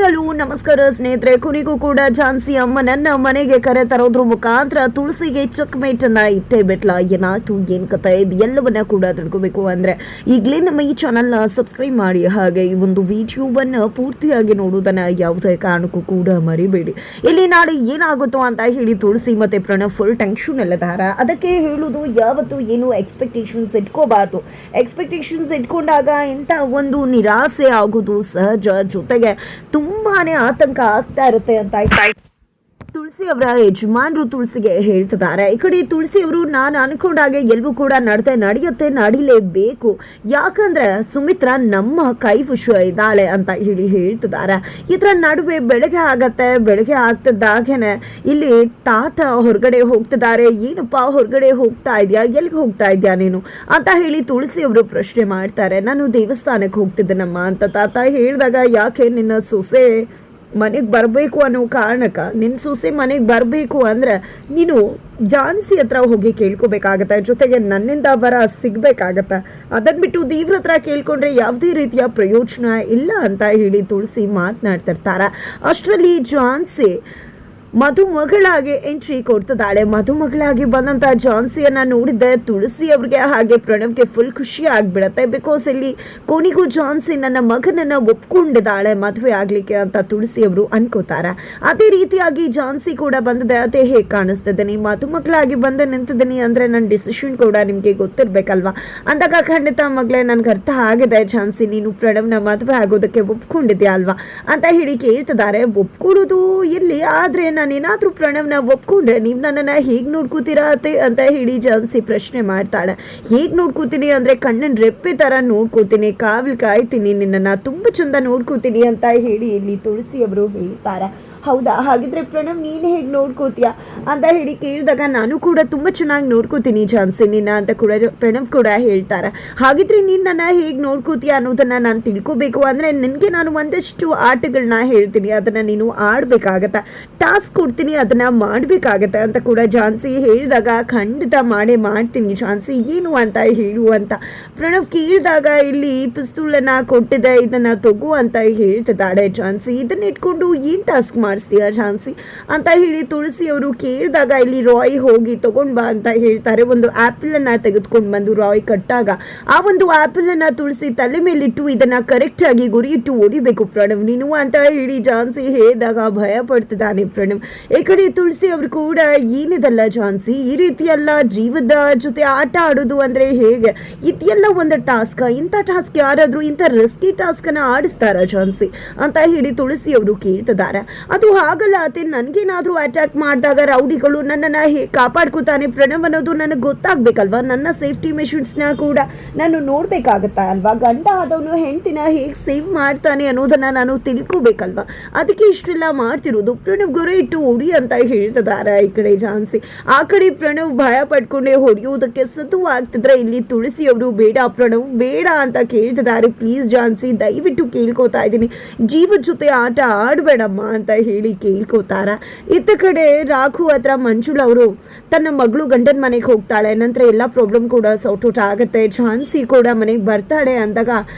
Hello ನಮಸ್ಕಾರ ಸ್ನೇಹಿತರೆ. ಕೊನೆಗೂ ಕೂಡ ಝಾನ್ಸಿ ಅಮ್ಮನನ್ನ ಮನೆಗೆ ಕರೆ ತರೋದ್ರ ಮುಖಾಂತರ ತುಳಸಿಗೆ ಚೆಕ್ ಮೇಟ್ ಅನ್ನ ಇಟ್ಟೇ ಬಿಟ್ಲ. ಏನಾಯ್ತು, ಏನ್ ಕಥೆ, ಇದು ಎಲ್ಲವನ್ನ ಕೂಡ ತಿಳ್ಕೋಬೇಕು ಅಂದ್ರೆ ಈಗಲೇ ನಮ್ಮ ಈ ಚಾನಲ್ ನ ಸಬ್ಸ್ಕ್ರೈಬ್ ಮಾಡಿ, ಹಾಗೆ ಈ ಒಂದು ವಿಡಿಯೋವನ್ನ ಪೂರ್ತಿಯಾಗಿ ನೋಡುವುದನ್ನ ಯಾವುದೇ ಕಾರಣಕ್ಕೂ ಕೂಡ ಮರಿಬೇಡಿ. ಇಲ್ಲಿ ನಾಳೆ ಏನಾಗುತ್ತೋ ಅಂತ ಹೇಳಿ ತುಳಸಿ ಮತ್ತೆ ಪ್ರಣವ್ ಫುಲ್ ಟೆನ್ಷನ್ ಅಲ್ಲಿದಾರ. ಅದಕ್ಕೆ ಹೇಳುದು, ಯಾವತ್ತು ಏನು ಎಕ್ಸ್ಪೆಕ್ಟೇಷನ್ಸ್ ಇಟ್ಕೋಬಾರ್ದು. ಎಕ್ಸ್ಪೆಕ್ಟೇಷನ್ಸ್ ಇಟ್ಕೊಂಡಾಗ ಇಂಥ ಒಂದು ನಿರಾಸೆ ಆಗೋದು ಸಹಜ, ಜೊತೆಗೆ ತುಂಬಾನೇ ಆತಂಕ ಆಗ್ತಾ ಇರುತ್ತೆ ಅಂತ ತುಳಸಿ ಅವರ ಯಜಮಾನ್ರು ತುಳಸಿಗೆ ಹೇಳ್ತಿದ್ದಾರೆ. ಈ ಕಡೆ ತುಳಸಿ ಅವರು ನಾನು ಅನ್ಕೊಂಡಾಗೆ ಎಲ್ಲವೂ ಕೂಡ ನಡೀಲೇಬೇಕು, ಯಾಕಂದ್ರೆ ಸುಮಿತ್ರಾ ನಮ್ಮ ಕೈ ವಿಷಯ ಇದ್ದಾಳೆ ಅಂತ ಹೇಳ್ತಿದ್ದಾರೆ. ಇದರ ನಡುವೆ ಬೆಳಗ್ಗೆ ಆಗ್ತಿದ್ದಾಗೇನೆ ಇಲ್ಲಿ ತಾತ ಹೊರಗಡೆ ಹೋಗ್ತಿದ್ದಾರೆ. ಏನಪ್ಪಾ ಹೊರಗಡೆ ಹೋಗ್ತಾ ಇದ್ಯಾ, ಎಲ್ಲಿಗೆ ಹೋಗ್ತಾ ಇದ್ಯಾ ನೀನು ಅಂತ ಹೇಳಿ ತುಳಸಿ ಅವರು ಪ್ರಶ್ನೆ ಮಾಡ್ತಾರೆ. ನಾನು ದೇವಸ್ಥಾನಕ್ಕೆ ಹೋಗ್ತಿದ್ದೇನಮ್ಮ ಅಂತ ತಾತ ಹೇಳಿದಾಗ, ಯಾಕೆ ನಿನ್ನ ಸೊಸೆ ಮನೆಗೆ ಬರಬೇಕು ಅನ್ನೋ ಕಾರಣಕ್ಕೆ, ನಿನ್ನ ಸೊಸೆ ಮನೆಗೆ ಬರಬೇಕು ಅಂದ್ರೆ ನೀನು ಝಾನ್ಸಿ ಹತ್ರ ಹೋಗಿ ಕೇಳ್ಕೋಬೇಕಾಗತ್ತೆ, ಜೊತೆಗೆ ನನ್ನಿಂದ ವರ ಸಿಗ್ಬೇಕಾಗತ್ತೆ. ಅದನ್ನ ಬಿಟ್ಟು ದೇವ್ರ ಹತ್ರ ಕೇಳ್ಕೊಂಡ್ರೆ ಯಾವುದೇ ರೀತಿಯ ಪ್ರಯೋಜನ ಇಲ್ಲ ಅಂತ ಹೇಳಿ ತುಳಸಿ ಮಾತನಾಡ್ತಿರ್ತಾರೆ. ಅಷ್ಟರಲ್ಲಿ ಝಾನ್ಸಿ ಮಧುಮಗಳಾಗಿ ಎಂಟ್ರಿ ಕೊಡ್ತಿದ್ದಾಳೆ. ಮಧುಮಗಳಾಗಿ ಬಂದಂತ ಝಾನ್ಸಿಯನ್ನ ನೋಡಿದ್ದೆ ತುಳಸಿ ಅವ್ರಿಗೆ ಹಾಗೆ ಪ್ರಣವ್ಗೆ ಫುಲ್ ಖುಷಿ ಆಗ್ಬಿಡತ್ತೆ. ಬಿಕಾಸ್ ಇಲ್ಲಿ ಕೊನೆಗೂ ಝಾನ್ಸಿ ನನ್ನ ಮಗನನ್ನ ಒಪ್ಕೊಂಡಿದ್ದಾಳೆ ಮದುವೆ ಆಗ್ಲಿಕ್ಕೆ ಅಂತ ತುಳಸಿ ಅವರು ಅನ್ಕೋತಾರ. ಅದೇ ರೀತಿಯಾಗಿ ಝಾನ್ಸಿ ಕೂಡ ಬಂದಿದೆ. ಅದೇ ಹೇಗೆ ಕಾಣಿಸ್ತಿದ್ದೀನಿ, ಮಧುಮಗಳಾಗಿ ಬಂದು ನಿಂತಿದ್ದೀನಿ ಅಂದ್ರೆ ನನ್ನ ಡಿಸಿಷನ್ ಕೂಡ ನಿಮ್ಗೆ ಗೊತ್ತಿರ್ಬೇಕಲ್ವಾ ಅಂದಾಗ, ಖಂಡಿತ ಮಗಳೇ ನನ್ಗೆ ಅರ್ಥ ಆಗಿದೆ ಝಾನ್ಸಿ, ನೀನು ಪ್ರಣವ್ನ ಮದುವೆ ಆಗೋದಕ್ಕೆ ಒಪ್ಕೊಂಡಿದ್ಯಾ ಅಲ್ವಾ ಅಂತ ಹೇಳಿ ಕೇಳ್ತಿದ್ದಾರೆ. ಒಪ್ಕೊಳ್ಳೋದು ಇಲ್ಲಿ, ಆದ್ರೆ ನಾನೇನಾದ್ರೂ ಪ್ರಣವ್ನ ಒಪ್ಕೊಂಡ್ರೆ ನೀವು ನನ್ನನ್ನ ಹೇಗ್ ನೋಡ್ಕೋತೀರಾ ಅಂತ ಹೇಳಿ ಝಾನ್ಸಿ ಪ್ರಶ್ನೆ ಮಾಡ್ತಾಳೆ. ಹೇಗ್ ನೋಡ್ಕೋತೀನಿ ಅಂದ್ರೆ ಕಣ್ಣನ್ ರೆಪ್ಪೆ ತರ ನೋಡ್ಕೋತೀನಿ, ಕಾಯ್ತೀನಿ, ನಿನ್ನನ್ನ ತುಂಬಾ ಚಂದ ನೋಡ್ಕೋತೀನಿ ಅಂತ ಹೇಳಿ ಇಲ್ಲಿ ತುಳಸಿ ಅವರು ಹೇಳ್ತಾರೆ. ಹೌದಾ, ಹಾಗಿದ್ರೆ ಪ್ರಣವ್ ನೀನು ಹೇಗೆ ನೋಡ್ಕೋತೀಯಾ ಅಂತ ಹೇಳಿ ಕೇಳಿದಾಗ, ನಾನು ಕೂಡ ತುಂಬಾ ಚೆನ್ನಾಗಿ ನೋಡ್ಕೋತೀನಿ ಝಾನ್ಸಿ ನಿನ್ನ ಅಂತ ಕೂಡ ಪ್ರಣವ್ ಕೂಡ ಹೇಳ್ತಾರೆ. ಹಾಗಿದ್ರೆ ನೀನು ನನ್ನ ಹೇಗೆ ನೋಡ್ಕೋತೀಯ ಅನ್ನೋದನ್ನ ನಾನು ತಿಳ್ಕೋಬೇಕು ಅಂದ್ರೆ ನಿನಗೆ ನಾನು ಒಂದಷ್ಟು ಆಟಗಳನ್ನ ಹೇಳ್ತೀನಿ, ಅದನ್ನ ನೀನು ಆಡ್ಬೇಕಾಗತ್ತ, ಟಾಸ್ಕ್ ಕೊಡ್ತೀನಿ, ಅದನ್ನ ಮಾಡ್ಬೇಕಾಗತ್ತೆ ಅಂತ ಕೂಡ ಝಾನ್ಸಿ ಹೇಳಿದಾಗ, ಖಂಡಿತ ಮಾಡ್ತೀನಿ ಝಾನ್ಸಿ, ಏನು ಅಂತ ಹೇಳು ಅಂತ ಪ್ರಣವ್ ಕೇಳಿದಾಗ, ಇಲ್ಲಿ ಪಿಸ್ತೂಲನ್ನ ಕೊಟ್ಟಿದೆ, ಇದನ್ನ ತಗೋ ಅಂತ ಹೇಳ್ತಿದ್ದಾಳೆ ಝಾನ್ಸಿ. ಇದನ್ನ ಇಟ್ಕೊಂಡು ಏನ್ ಟಾಸ್ಕ್ ಮಾಡಿಸ್ತೀಯ ಝಾನ್ಸಿ ಅಂತ ಹೇಳಿ ತುಳಸಿ ಅವರು ಕೇಳಿದಾಗ, ಇಲ್ಲಿ ರಾಯ್ ಹೋಗಿ ತಗೊಂಡ್ ಬಾ ಅಂತ ಹೇಳ್ತಾರೆ. ಒಂದು ಆಪಲ್ ಅನ್ನ ತೆಗೆದುಕೊಂಡು ಬಂದು ರಾಯ್ ಕಟ್ಟಾಗ ಆ ಒಂದು ಆಪಲ್ ಅನ್ನ ತುಳಸಿ ತಲೆ ಮೇಲಿಟ್ಟು ಇದನ್ನ ಕರೆಕ್ಟ್ ಆಗಿ ಗುರಿ ಇಟ್ಟು ಹೊಡಿಬೇಕು ಪ್ರಣವ್ ನೀನು ಅಂತ ಹೇಳಿ ಝಾನ್ಸಿ ಹೇಳಿದಾಗ ಭಯ ಪಡ್ತಿದ್ದಾನೆ ಪ್ರಣವ್. ಈ ಕಡೆ ತುಳಸಿ ಅವರು ಕೂಡ, ಏನಿದಲ್ಲ ಝಾನ್ಸಿ, ಈ ರೀತಿ ಎಲ್ಲ ಜೀವದ ಜೊತೆ ಆಟ ಆಡೋದು ಅಂದ್ರೆ ಹೇಗೆ, ಇದೆಲ್ಲ ಒಂದು ಟಾಸ್ಕ್, ಇಂಥ ಟಾಸ್ಕ್ ಯಾರಾದ್ರೂ ಇಂಥ ರಿಸ್ಕಿ ಟಾಸ್ಕ್ ಅನ್ನ ಆಡಿಸ್ತಾರ ಝಾನ್ಸಿ ಅಂತ ಹೇಳಿ ತುಳಸಿ ಅವರು ಕೇಳ್ತಿದ್ದಾರೆ. ಅದು ಹಾಗಲ್ಲ ಅತ್ತೆ, ನನ್ಗೇನಾದ್ರೂ ಅಟ್ಯಾಕ್ ಮಾಡಿದಾಗ ರೌಡಿಗಳು ನನ್ನನ್ನ ಕಾಪಾಡ್ಕೋತಾನೆ ಪ್ರಣವ್ ಅನ್ನೋದು ನನಗೆ ಗೊತ್ತಾಗ್ಬೇಕಲ್ವಾ, ನನ್ನ ಸೇಫ್ಟಿ ಮೆಷರ್ಸ್ ನ ಕೂಡ ನಾನು ನೋಡ್ಬೇಕಾಗತ್ತ ಅಲ್ವಾ, ಗಂಡ ಆದವನು ಹೆಂಡತಿನ ಹೇಗೆ ಸೇವ್ ಮಾಡ್ತಾನೆ ಅನ್ನೋದನ್ನ ನಾನು ತಿಳ್ಕೋಬೇಕಲ್ವಾ, ಅದಕ್ಕೆ ಇಷ್ಟೆಲ್ಲ ಮಾಡ್ತಿರೋದು. ಪ್ರಣವ್ ಗೊರೆ ಇಟ್ಟು ಹೊಡಿ ಅಂತ ಹೇಳ್ತಿದ್ದಾರೆ ಈ ಕಡೆ ಝಾನ್ಸಿ. ಆ ಕಡೆ ಪ್ರಣವ್ ಭಯ ಪಡ್ಕೊಂಡೆ ಹೊಡೆಯೋದಕ್ಕೆ ಸತುವಾಗ್ತಿದ್ರೆ ಇಲ್ಲಿ ತುಳಸಿ ಅವರು, ಬೇಡ ಪ್ರಣವ್ ಬೇಡ ಅಂತ ಕೇಳ್ತಿದ್ದಾರೆ. ಪ್ಲೀಸ್ ಝಾನ್ಸಿ, ದಯವಿಟ್ಟು ಕೇಳ್ಕೋತಾ ಇದ್ದೀನಿ, ಜೀವದ ಜೊತೆ ಆಟ ಆಡ್ಬೇಡಮ್ಮ ಅಂತ ಹೇಳಿ ಕೇಳ್ಕೋತಾರ. ಇತ್ತ ಕಡೆ ರಾಘು ಹತ್ರ ಮಂಜುಳಾ ಅವರು ತನ್ನ ಮಗಳು ಗಂಡನ ಮನೆಗೆ ಹೋಗ್ತಾಳೆ. ನಂತರ ಎಲ್ಲ ಪ್ರಾಬ್ಲಮ್ ಕೂಡ ಸಾರ್ಟ್ ಔಟ್ ಆಗುತ್ತೆ. ಝಾನ್ಸಿ ಕೂಡ ಮನೆಗೆ ಬರ್ತಾಳೆ ಅಂದಾಗ,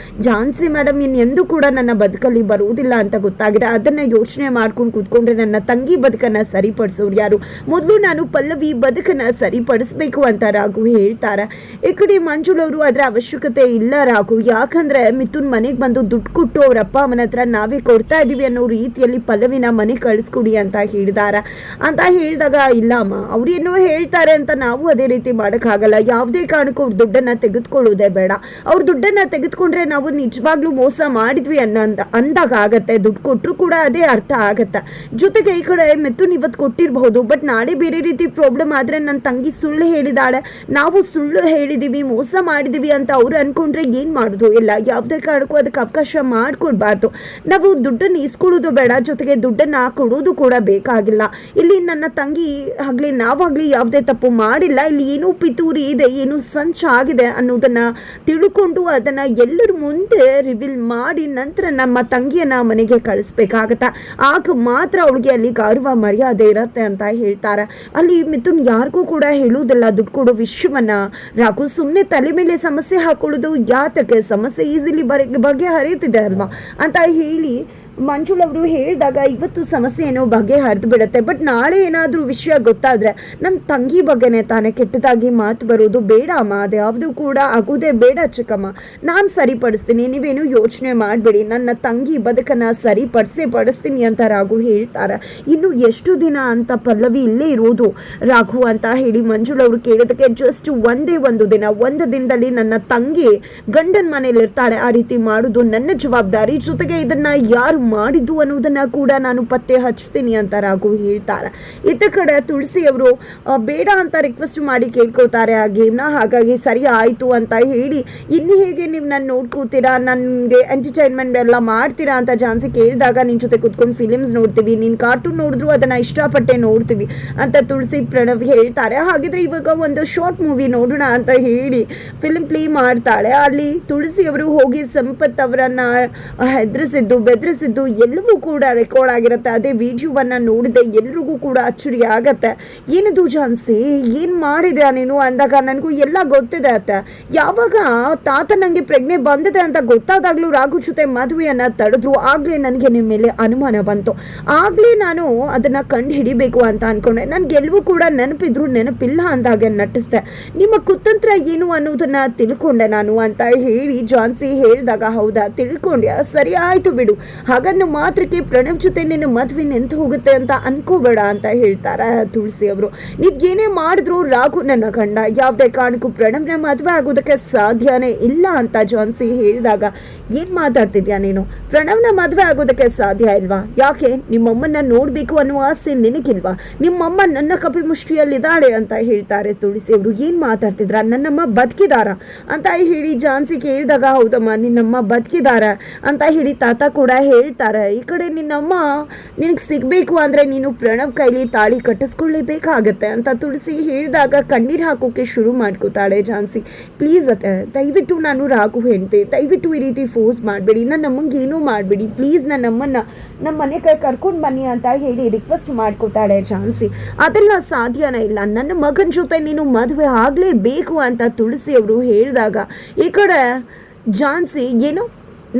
ಝಾನ್ಸಿ ಮೇಡಮ್ ಇನ್ನೆಂದೂ ಕೂಡ ನನ್ನ ಬದುಕಲ್ಲಿ ಬರುವುದಿಲ್ಲ ಅಂತ ಗೊತ್ತಾಗಿದೆ, ಅದನ್ನ ಯೋಚನೆ ಮಾಡ್ಕೊಂಡು ಕೂತ್ಕೊಂಡ್ರೆ ನನ್ನ ತಂಗಿ ಬದುಕನ್ನ ಸರಿಪಡಿಸೋರು ಯಾರು, ಮೊದಲು ನಾನು ಪಲ್ಲವಿ ಬದುಕನ್ನ ಸರಿಪಡಿಸ್ಬೇಕು ಅಂತ ರಾಘು ಹೇಳ್ತಾರೆ. ಈ ಕಡೆ ಮಂಜುಳವರು, ಅದರ ಅವಶ್ಯಕತೆ ಇಲ್ಲ ರಾಘು, ಯಾಕಂದ್ರೆ ಮಿಥುನ್ ಮನೆಗೆ ಬಂದು ದುಡ್ಡು ಕೊಟ್ಟು ಅವ್ರ ಅಪ್ಪ ಅಮ್ಮನ ಹತ್ರ ನಾವೇ ಕೊಡ್ತಾ ಇದೀವಿ ಅನ್ನೋ ರೀತಿಯಲ್ಲಿ ಪಲ್ಲವಿನ ಮನೆ ಕಳಿಸ್ಕೊಡಿ ಅಂತ ಹೇಳಿದಾಗ, ಇಲ್ಲಮ್ಮ ಅವ್ರೇನೋ ಹೇಳ್ತಾರೆ ಅಂತ ನಾವು ಅದೇ ರೀತಿ ಮಾಡೋಕ್ಕಾಗಲ್ಲ, ಯಾವುದೇ ಕಾರಣಕ್ಕೂ ಅವ್ರ ದುಡ್ಡನ್ನ ತೆಗೆದುಕೊಳ್ಳೋದೇ ಬೇಡ, ಅವ್ರ ದುಡ್ಡನ್ನ ತೆಗೆದುಕೊಂಡ್ರೆ ನಾವು ನಿಜವಾಗ್ಲೂ ಮೋಸ ಮಾಡಿದ್ವಿ ಅಂದಾಗ ಆಗತ್ತೆ, ದುಡ್ಡು ಕೊಟ್ಟರು ಕೂಡ ಅದೇ ಅರ್ಥ ಆಗತ್ತೆ. ಜೊತೆಗೆ ಈ ಕಡೆ ಮಿಥುನ್ ಇವತ್ತು ಕೊಟ್ಟಿರಬಹುದು, ಬಟ್ ನಾಳೆ ಬೇರೆ ರೀತಿ ಪ್ರಾಬ್ಲಮ್ ಆದ್ರೆ ನನ್ನ ತಂಗಿ ಸುಳ್ಳು ಹೇಳಿದಾಳೆ, ನಾವು ಸುಳ್ಳು ಹೇಳಿದೀವಿ, ಮೋಸ ಮಾಡಿದೀವಿ ಅಂತ ಅವ್ರು ಅನ್ಕೊಂಡ್ರೆ ಏನ್ ಮಾಡುದು ಇಲ್ಲ, ಯಾವುದೇ ಕಾರಣಕ್ಕೂ ಅದಕ್ಕೆ ಅವಕಾಶ ಮಾಡ್ಕೊಡ್ಬಾರ್ದು. ನಾವು ದುಡ್ಡನ್ನು ಇಸ್ಕೊಳ್ಳೋದು ಬೇಡ, ಜೊತೆಗೆ ದುಡ್ಡನ್ನ ಕೊಡೋದು ಕೂಡ ಬೇಕಾಗಿಲ್ಲ. ಇಲ್ಲಿ ನನ್ನ ತಂಗಿ ಆಗ್ಲಿ ನಾವಾಗ್ಲಿ ಯಾವುದೇ ತಪ್ಪು ಮಾಡಿಲ್ಲ, ಇಲ್ಲಿ ಏನೋ ಪಿತೂರಿ ಇದೆ, ಏನು ಸಂಚಾಗಿದೆ ಅನ್ನೋದನ್ನ ತಿಳ್ಕೊಂಡು ಅದನ್ನ ಎಲ್ಲರ ಮುಂದೆ ರಿವೀಲ್ ಮಾಡಿ ನಂತರ ನಮ್ಮ ತಂಗಿಯನ್ನ ಮನೆಗೆ ಕಳಿಸ್ಬೇಕಾಗತ್ತ, ಆಗ ಮಾತ್ರ ಅವಳಿಗೆ ಅಲ್ಲಿ ಗೌರವ ಮರ್ಯಾದೆ ಇರತ್ತೆ ಅಂತ ಹೇಳ್ತಾರೆ. ಅಲ್ಲಿ ಮಿಥುನ್ ಯಾರಿಗೂ ಕೂಡ ಹೇಳುವುದಿಲ್ಲ ದುಡ್ಡು ಕೊಡೋ ವಿಷಯವನ್ನ. ರಾಘು ಸುಮ್ಮನೆ ತಲೆ ಮೇಲೆ ಸಮಸ್ಯೆ ಹಾಕೊಳ್ಳೋದು ಯಾತಕ್ಕೆ, ಸಮಸ್ಯೆ ಈಸಿಲಿ ಬಗೆಹರಿತಿದೆ ಅಲ್ವಾ ಅಂತ ಹೇಳಿ ಮಂಜುಳ್ ಅವರು ಹೇಳಿದಾಗ ಇವತ್ತು ಸಮಸ್ಯೆ ಏನೋ ಬಗೆಹರಿದು ಬಿಡುತ್ತೆ. ಬಟ್ ನಾಳೆ ಏನಾದರೂ ವಿಷಯ ಗೊತ್ತಾದರೆ ನನ್ನ ತಂಗಿ ಬಗ್ಗೆನೇ ತಾನೇ ಕೆಟ್ಟದಾಗಿ ಮಾತು ಬರೋದು ಬೇಡ ಅಮ್ಮ, ಅದು ಯಾವುದು ಕೂಡ ಆಗೋದೇ ಬೇಡ ಚಿಕ್ಕಮ್ಮ, ನಾನು ಸರಿಪಡಿಸ್ತೀನಿ, ನೀವೇನು ಯೋಚನೆ ಮಾಡಬೇಡಿ, ನನ್ನ ತಂಗಿ ಬದುಕನ್ನು ಪಡಿಸ್ತೀನಿ ಅಂತ ರಾಘು ಹೇಳ್ತಾರೆ. ಇನ್ನು ಎಷ್ಟು ದಿನ ಅಂತ ಪಲ್ಲವಿ ಇಲ್ಲೇ ಇರೋದು ರಾಘು ಅಂತ ಹೇಳಿ ಮಂಜುಳ್ ಅವರು ಕೇಳಿದಕ್ಕೆ ಜಸ್ಟ್ ಒಂದು ದಿನದಲ್ಲಿ ನನ್ನ ತಂಗಿ ಗಂಡನ ಮನೇಲಿ ಇರ್ತಾಳೆ, ಆ ರೀತಿ ಮಾಡೋದು ನನ್ನ ಜವಾಬ್ದಾರಿ, ಜೊತೆಗೆ ಇದನ್ನ ಯಾರು ಮಾಡಿದ್ದು ಅನ್ನೋದನ್ನ ಕೂಡ ನಾನು ಪತ್ತೆ ಹಚ್ತೀನಿ ಅಂತ ರಾಘು ಹೇಳ್ತಾರೆ. ಇತ್ತ ಕಡೆ ತುಳಸಿ ಅವರು ಬೇಡ ಅಂತ ರಿಕ್ವೆಸ್ಟ್ ಮಾಡಿ ಕೇಳ್ಕೊತಾರೆ ಆ ಗೇಮ್ನ. ಹಾಗಾಗಿ ಸರಿ ಆಯಿತು ಅಂತ ಹೇಳಿ ಇನ್ನು ಹೇಗೆ ನೀವು ನನ್ನ ನೋಡ್ಕೋತೀರಾ, ನನಗೆ ಎಂಟರ್ಟೈನ್ಮೆಂಟ್ ಎಲ್ಲ ಮಾಡ್ತೀರಾ ಅಂತ ಜಾನ್ಸಿ ಕೇಳಿದಾಗ ನಿನ್ನ ಜೊತೆ ಕುತ್ಕೊಂಡು ಫಿಲಿಮ್ಸ್ ನೋಡ್ತೀವಿ, ನೀನು ಕಾರ್ಟೂನ್ ನೋಡಿದ್ರು ಅದನ್ನು ಇಷ್ಟಪಟ್ಟೆ ನೋಡ್ತೀವಿ ಅಂತ ತುಳಸಿ ಪ್ರಣವ್ ಹೇಳ್ತಾರೆ. ಹಾಗಿದ್ರೆ ಇವಾಗ ಒಂದು ಶಾರ್ಟ್ ಮೂವಿ ನೋಡೋಣ ಅಂತ ಹೇಳಿ ಫಿಲ್ಮ್ ಪ್ಲೇ ಮಾಡ್ತಾಳೆ. ಅಲ್ಲಿ ತುಳಸಿ ಅವರು ಹೋಗಿ ಸಂಪತ್ ಅವರನ್ನು ಬೆದರಿಸಿದ್ದು ಎಲ್ಲವೂ ಕೂಡ ರೆಕಾರ್ಡ್ ಆಗಿರುತ್ತೆ. ಅದೇ ವಿಡಿಯೋವನ್ನು ನೋಡಿದೆ ಎಲ್ರಿಗೂ ಕೂಡ ಅಚ್ಚರಿ ಆಗತ್ತೆ. ಏನದು ಜಾನ್ಸಿ, ಏನು ಮಾಡಿದೆ ನೀನು ಅಂದಾಗ ನನಗೂ ಎಲ್ಲ ಗೊತ್ತಿದೆ ಅತ್ತೆ, ಯಾವಾಗ ತಾತ ನನಗೆ ಪ್ರಜ್ಞೆ ಬಂದಿದೆ ಅಂತ ಗೊತ್ತಾದಾಗಲೂ ರಾಘು ಜೊತೆ ಮದುವೆಯನ್ನು ತಡೆದ್ರು, ಆಗಲೇ ನನಗೆ ನಿಮ್ಮ ಮೇಲೆ ಅನುಮಾನ ಬಂತು, ಆಗಲೇ ನಾನು ಅದನ್ನು ಕಂಡು ಹಿಡಿಬೇಕು ಅಂತ ಅಂದ್ಕೊಂಡೆ, ನನಗೆಲ್ಲವೂ ಕೂಡ ನೆನಪಿಲ್ಲ ಅಂದಾಗ ನಟಿಸಿದೆ, ನಿಮ್ಮ ಕುತಂತ್ರ ಏನು ಅನ್ನೋದನ್ನು ತಿಳ್ಕೊಂಡೆ ನಾನು ಅಂತ ಹೇಳಿ ಜಾನ್ಸಿ ಹೇಳಿದಾಗ ಹೌದಾ ತಿಳ್ಕೊಂಡ್ಯಾ, ಸರಿ ಆಯಿತು ಬಿಡು, ಹಾಗನ್ನು ಮಾತ್ರಕ್ಕೆ ಪ್ರಣವ್ ಜೊತೆ ನಿನ್ನ ಮದುವೆ ನಿಂತು ಹೋಗುತ್ತೆ ಅಂತ ಅನ್ಕೋಬೇಡ ಅಂತ ಹೇಳ್ತಾರೆ ತುಳಸಿ ಅವರು. ನೀವು ಏನೇ ಮಾಡಿದ್ರು ರಾಘು ನನ್ನ ಗಂಡ, ಯಾವುದೇ ಕಾರಣಕ್ಕೂ ಪ್ರಣವ್ನ ಮದುವೆ ಆಗೋದಕ್ಕೆ ಸಾಧ್ಯನೇ ಇಲ್ಲ ಅಂತ ಜಾನ್ಸಿ ಹೇಳಿದಾಗ ಏನು ಮಾತಾಡ್ತಿದ್ಯಾ ನೀನು, ಪ್ರಣವ್ನ ಮದುವೆ ಆಗೋದಕ್ಕೆ ಸಾಧ್ಯ ಇಲ್ವಾ, ಯಾಕೆ ನಿಮ್ಮಮ್ಮನ್ನ ನೋಡಬೇಕು ಅನ್ನೋ ಆಸೆ ನಿನಗಿಲ್ವಾ, ನಿಮ್ಮಮ್ಮ ನನ್ನ ಕಪಿಮುಷ್ಟಿಯಲ್ಲಿದ್ದಾಳೆ ಅಂತ ಹೇಳ್ತಾರೆ ತುಳಸಿ ಅವರು. ಏನು ಮಾತಾಡ್ತಿದ್ರ, ನನ್ನಮ್ಮ ಬದುಕಿದಾರ ಅಂತ ಹೇಳಿ ಜಾನ್ಸಿ ಕೇಳಿದಾಗ ಹೌದಮ್ಮ ನಿನ್ನಮ್ಮ ಬದುಕಿದಾರ ಅಂತ ಹೇಳಿ ತಾತ ಕೂಡ ಹೇಳ್ತಾರೆ. ಈ ಕಡೆ ನಿನ್ನಮ್ಮ ನಿನಗೆ ಸಿಗಬೇಕು ಅಂದರೆ ನೀನು ಪ್ರಣವ್ ಕೈಲಿ ತಾಳಿ ಕಟ್ಟಿಸ್ಕೊಳ್ಳೇಬೇಕಾಗತ್ತೆ ಅಂತ ತುಳಸಿ ಹೇಳಿದಾಗ ಕಣ್ಣೀರು ಹಾಕೋಕೆ ಶುರು ಮಾಡ್ಕೋತಾಳೆ ಜಾನ್ಸಿ. ಪ್ಲೀಸ್ ಅತ್ತೆ ದಯವಿಟ್ಟು ನಾನು ರಾಘು ಹೆಂಡ್ತಿ, ದಯವಿಟ್ಟು ಈ ರೀತಿ ಫೋರ್ಸ್ ಮಾಡಬೇಡಿ, ನಮ್ಮಂಗೆ ಏನೂ ಮಾಡಬೇಡಿ, ಪ್ಲೀಸ್ ನಮ್ಮನ್ನು ನಮ್ಮ ಮನೆ ಕೈ ಕರ್ಕೊಂಡು ಬನ್ನಿ ಅಂತ ಹೇಳಿ ರಿಕ್ವೆಸ್ಟ್ ಮಾಡ್ಕೋತಾಳೆ ಜಾನ್ಸಿ. ಅದೆಲ್ಲ ಸಾಧ್ಯನೇ ಇಲ್ಲ, ನನ್ನ ಮಗನ ಜೊತೆ ನೀನು ಮದುವೆ ಆಗಲೇಬೇಕು ಅಂತ ತುಳಸಿ ಅವರು ಹೇಳಿದಾಗ ಈ ಕಡೆ ಜಾನ್ಸಿ ಏನು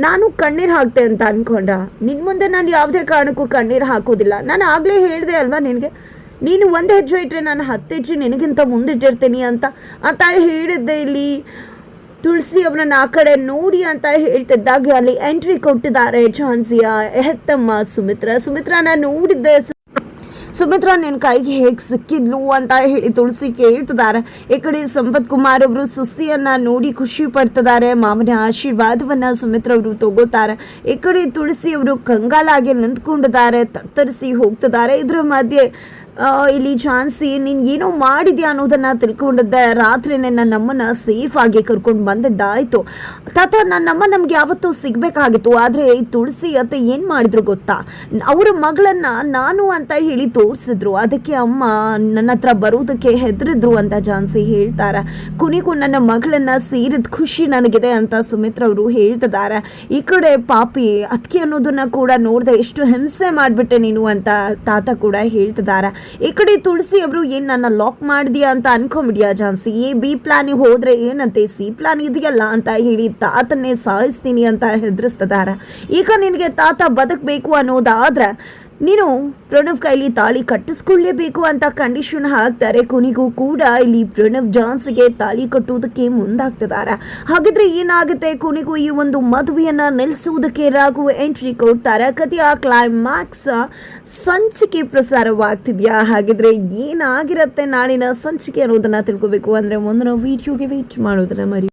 ನಾನು ಕಣ್ಣೀರು ಹಾಕ್ತೆ ಅಂತ ಅಂದ್ಕೊಂಡ್ರ, ನಿನ್ನ ಮುಂದೆ ನಾನು ಯಾವುದೇ ಕಾರಣಕ್ಕೂ ಕಣ್ಣೀರು ಹಾಕೋದಿಲ್ಲ, ನಾನು ಆಗಲೇ ಹೇಳಿದೆ ಅಲ್ವಾ ನಿನಗೆ, ನೀನು ಒಂದು ಹೆಜ್ಜೆ ಇಟ್ಟರೆ ನಾನು 10 ಹೆಜ್ಜೆ ನಿನಗಿಂತ ಮುಂದಿಟ್ಟಿರ್ತೀನಿ ಅಂತ ಹೇಳಿದ್ದೆ. ಇಲ್ಲಿ ತುಳಸಿ ಅವ್ರನ್ನ ಆ ಕಡೆ ನೋಡಿ ಅಂತ ಹೇಳ್ತಿದ್ದಾಗ ಅಲ್ಲಿ ಎಂಟ್ರಿ ಕೊಟ್ಟಿದ್ದಾರೆ ಝಾನ್ಸಿಯ ಹೆತ್ತಮ್ಮ ಸುಮಿತ್ರನ ನೋಡಿದ್ದೆ. ಸುಮಿತ್ರಾ ನಿನ್ನ ಕೈಗೆ ಹೇಗೆ ಸಿಕ್ಕಿದ್ಲು ಅಂತ ಹೇಳಿ ತುಳಸಿ ಕೇಳ್ತಿದ್ದಾರೆ. ಈ ಕಡೆ ಸಂಪತ್ ಕುಮಾರ್ ಅವರು ಸುಸ್ಸಿಯನ್ನು ನೋಡಿ ಖುಷಿ ಪಡ್ತಿದ್ದಾರೆ, ಮಾವನ ಆಶೀರ್ವಾದವನ್ನು ಸುಮಿತ್ರಾ ಅವರು ತಗೋತಾರೆ. ಈ ಕಡೆ ತುಳಸಿ ಅವರು ಕಂಗಾಲಾಗಿ ನಿಂತ್ಕೊಂಡಿದ್ದಾರೆ, ತತ್ತರಿಸಿ ಹೋಗ್ತಿದ್ದಾರೆ. ಇದರ ಮಧ್ಯೆ ಇಲ್ಲಿ ಝಾನ್ಸಿ ನೀನು ಏನೋ ಮಾಡಿದ್ಯಾ ಅನ್ನೋದನ್ನು ತಿಳ್ಕೊಂಡಿದ್ದೆ, ರಾತ್ರಿ ನಮ್ಮನ್ನು ಸೇಫ್ ಆಗಿ ಕರ್ಕೊಂಡು ಬಂದಿದ್ದಾಯಿತು ತಾತ, ನನ್ನಮ್ಮ ನಮ್ಗೆ ಯಾವತ್ತೂ ಸಿಗಬೇಕಾಗಿತ್ತು, ಆದರೆ ಈ ತುಳಸಿ ಅತ್ತೆ ಏನು ಮಾಡಿದ್ರು ಗೊತ್ತಾ, ಅವರ ಮಗಳನ್ನು ನಾನು ಅಂತ ಹೇಳಿ ತೋರಿಸಿದ್ರು, ಅದಕ್ಕೆ ಅಮ್ಮ ನನ್ನ ಹತ್ರ ಬರೋದಕ್ಕೆ ಹೆದರಿದ್ರು ಅಂತ ಝಾನ್ಸಿ ಹೇಳ್ತಾರೆ. ಕೊನೆಗೂ ನನ್ನ ಮಗಳನ್ನು ಸೇರಿದ ಖುಷಿ ನನಗಿದೆ ಅಂತ ಸುಮಿತ್ರಾ ಅವರು ಹೇಳ್ತಿದ್ದಾರೆ. ಈ ಕಡೆ ಪಾಪಿ ಅದಕ್ಕೆ ಅನ್ನೋದನ್ನ ಕೂಡ ನೋಡಿದೆ, ಎಷ್ಟು ಹಿಂಸೆ ಮಾಡಿಬಿಟ್ಟೆ ನೀನು ಅಂತ ತಾತ ಕೂಡ ಹೇಳ್ತಿದ್ದಾರೆ. ಈ ಕಡೆ ತುಳಸಿ ಅವರು ಏನು ನನ್ನ ಲಾಕ್ ಮಾಡಿದ್ಯಾ ಅಂತ ಅನ್ಕೊಂಬಿಡ್ಯಾ ಝಾನ್ಸಿ, ಬಿ ಪ್ಲಾನಿಗೆ ಹೋದ್ರೆ ಏನಂತೆ ಸಿ ಪ್ಲಾನ್ ಇದೆಯಲ್ಲ ಅಂತ ಹೇಳಿ ತಾತನ್ನೇ ಸಾಯಿಸ್ತೀನಿ ಅಂತ ಹೆದರಿಸ್ತಿದ್ದಾರೆ. ಈಗ ನಿನಗೆ ತಾತ ಬದುಕಬೇಕು ಅನ್ನೋದಾದ್ರೆ ನೀನು ಪ್ರಣವ್ ಕೈಲಿ ತಾಳಿ ಕಟ್ಟಿಸ್ಕೊಳ್ಳೇಬೇಕು ಅಂತ ಕಂಡೀಷನ್ ಹಾಕ್ತಾರೆ. ಕೊನೆಗೂ ಕೂಡ ಇಲ್ಲಿ ಪ್ರಣವ್ ಝಾನ್ಸಿಗೆ ತಾಳಿ ಕಟ್ಟುವುದಕ್ಕೆ ಮುಂದಾಗ್ತಿದ್ದಾರೆ. ಹಾಗಿದ್ರೆ ಏನಾಗುತ್ತೆ, ಕೊನೆಗೂ ಈ ಒಂದು ಮದುವೆಯನ್ನು ನಿಲ್ಲಿಸುವುದಕ್ಕೆ ರಾಘು ಎಂಟ್ರಿ ಕೊಡ್ತಾರೆ. ಕಥೆಯ ಕ್ಲೈಮ್ಯಾಕ್ಸ್ ಸಂಚಿಕೆ ಪ್ರಸಾರವಾಗ್ತಿದ್ಯಾ, ಹಾಗಿದ್ರೆ ಏನಾಗಿರುತ್ತೆ ನಾಳಿನ ಸಂಚಿಕೆ ಅನ್ನೋದನ್ನ ತಿಳ್ಕೋಬೇಕು ಅಂದರೆ ಮುಂದಿನ ವಿಡಿಯೋಗೆ ವೇಟ್ ಮಾಡೋದನ್ನ ಮರಿ.